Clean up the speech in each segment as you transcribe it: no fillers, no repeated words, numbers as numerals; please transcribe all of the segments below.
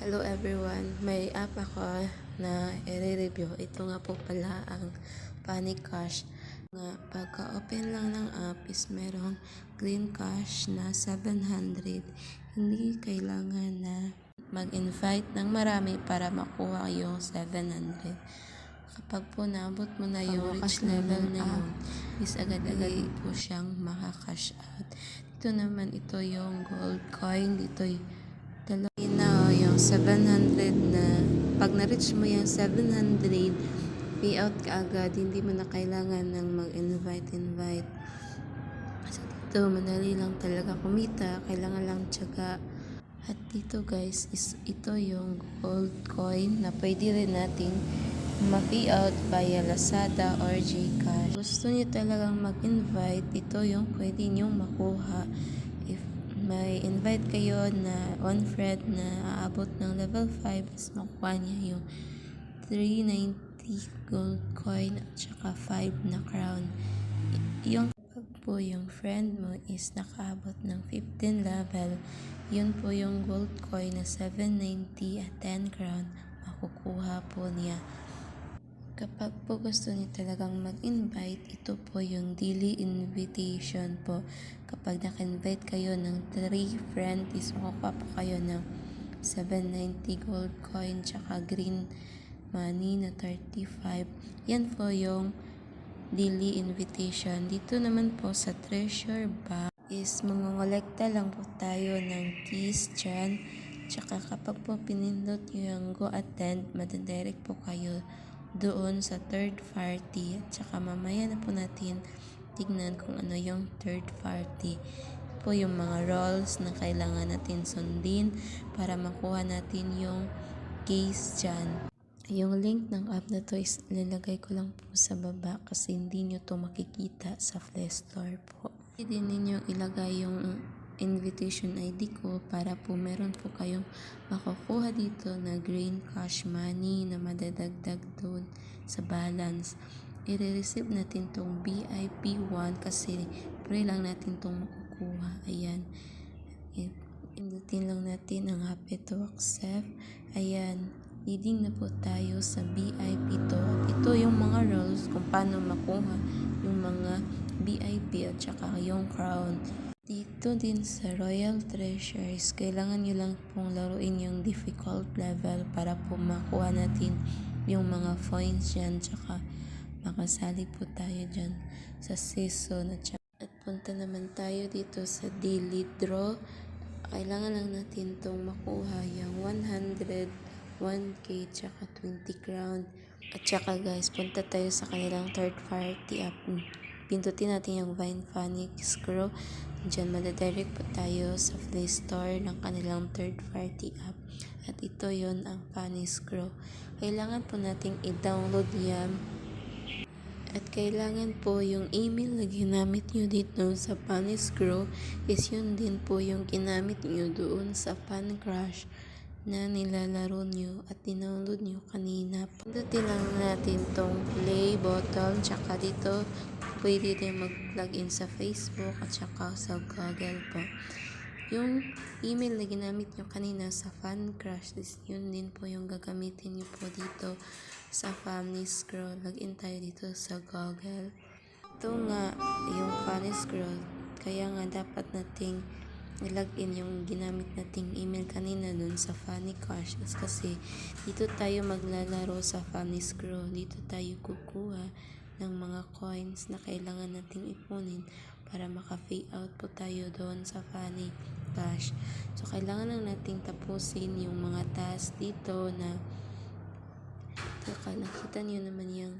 Hello everyone, may app ako na i-review. Ito nga po pala ang Funny Cash. Pagka-open lang ng app is merong green cash na 700. Hindi kailangan na mag-invite ng marami para makuha yung 700. Kapag po naabot mo na yung reach level na yun, is agad-agad po siyang maka-cash out. Dito naman, ito yung gold coin. Dito yung 700 na pag na-reach mo yung 700, payout ka agad. Hindi mo na kailangan ng mag-invite. So dito, madali lang talaga kumita. Kailangan lang tiyaga. At dito guys, ito yung gold coin na pwede rin nating ma-payout via Lazada or Gcash. Gusto niyo talagang mag-invite, ito yung pwede nyo makuha. If may invite kayo na one friend na aabot ng level 5, is makuha niya yung 390 gold coin at saka 5 na crown. Yung pag po yung friend mo is nakaabot ng 15 level, yun po yung gold coin na 790 at 10 crown, makukuha po niya. Kapag po gusto niyo talagang mag-invite, ito po yung daily invitation po. Kapag naka-invite kayo ng 3 friend, is makukuha po kayo ng 790 gold coin tsaka green money na 35. Yan po yung daily invitation. Dito naman po sa treasure box is mangongolekta lang po tayo ng keys dyan. Tsaka kapag po pinindot nyo yung go attend, madadirect po kayo doon sa third party. At saka mamaya na po natin tignan kung ano yung third party. Ito po yung mga roles na kailangan natin sundin para makuha natin yung case dyan. Yung link ng app na to is nilagay ko lang po sa baba kasi hindi nyo to makikita sa Play Store po. Pwede ninyo ilagay yung invitation ID ko para po meron po kayong makukuha dito na green cash money na madadagdag doon sa balance. I-receive natin tong VIP 1 kasi free lang natin tong makukuha. Ayan. Pindutin lang natin ang happy to accept. Ayan. Leading na po tayo sa VIP to. Ito yung mga roles kung paano makuha yung mga VIP at saka yung crown. Dito din sa Royal Treasures, kailangan nyo lang pong laruin yung difficult level para po makuha natin yung mga points dyan. Tsaka makasali po tayo dyan sa season. At punta naman tayo dito sa daily draw. Kailangan lang natin itong makuha yung 100, 1k, tsaka 20 crown. At saka guys, punta tayo sa kanilang third party app. Pindutin natin yung Vine Funny Scroll. Diyan madadirect po tayo sa Play Store ng kanilang third party app. At ito yon ang Funny Scroll. Kailangan po nating i-download yan. At kailangan po yung email na ginamit nyo dito sa Funny Scroll is yun din po yung ginamit nyo doon sa Fun Crush na nilalaro nyo at dinownload nyo kanina. Pindutin lang natin tong play button, tsaka dito pwede din mag-login sa Facebook at saka sa Google po. Yung email na ginamit nyo kanina sa Fun Crush, yun din po yung gagamitin nyo po dito sa Funny Scroll. Login tayo dito sa Google. Ito nga yung Funny Scroll, kaya nga dapat nating i-login yung ginamit nating email kanina dun sa Funny Cash kasi dito tayo maglalaro sa Funny Scroll. Dito tayo kukuha ng mga coins na kailangan nating ipunin para maka-pay out po tayo doon sa Funny Cash. So kailangan lang nating tapusin yung mga task dito na nakita nyo naman yung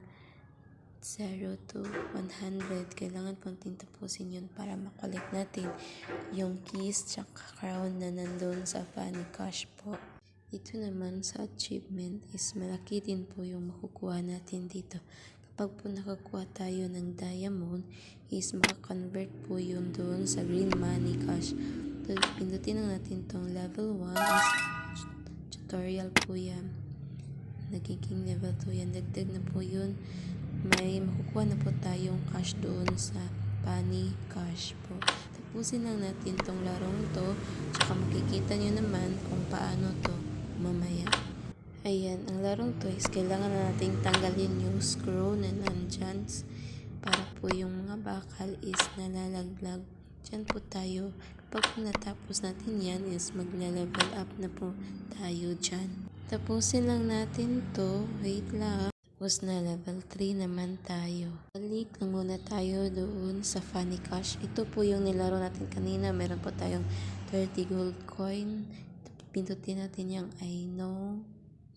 0 to 100. Kailangan po natin tapusin yun para makolect natin yung keys tsaka crown na nandun sa Funny Cash po. Dito naman sa achievement is malaki din po yung makukuha natin dito. Kapag po nakakuha tayo ng diamond is makakonvert po yun doon sa green money cash. Pindutin lang natin tong level 1 is tutorial po yan. Nagiging level 2 yan. Dagdag na po yun. May makukuha na po tayong cash doon sa Funny Cash po. Tapusin lang natin tong larong to, tsaka makikita nyo naman kung paano to mamaya. Ayan, ang larong to is kailangan na nating tanggalin yung screw na nandyan para po yung mga bakal is nalalaglag. Diyan po tayo. Kapag natapos natin yan is magla-level up na po tayo dyan. Tapusin lang natin to. Wait lang. Tapos na level 3 naman tayo. Balik lang muna tayo doon sa Funny Cash. Ito po yung nilaro natin kanina. Meron po tayong 30 gold coin. Pindutin natin yung I know.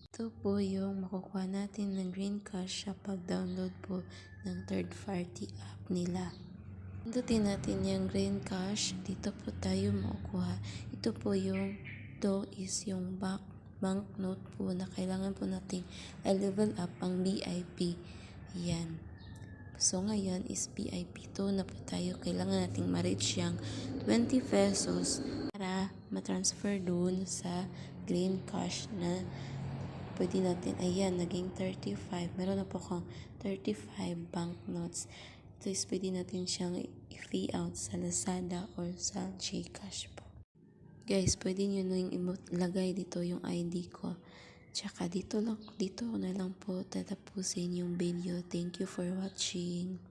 Ito po yung makukuha natin ng green cash sa pag-download po ng third party app nila. Pindutin natin yung green cash. Dito po tayo makukuha. Ito po yung is yung banknote po na kailangan po nating i-level up ang VIP. Yan. So ngayon is VIP 2 na po tayo. Kailangan nating ma-reach yung 20 pesos para ma-transfer doon sa green cash na pwede natin. Ayan, naging 35. Meron na po akong 35 banknotes. Ito is pwede natin siyang i-pay out sa Lazada or sa Gcash po. Guys, pwede nyo nung ilagay dito yung ID ko. Tsaka dito na lang po tatapusin yung video. Thank you for watching.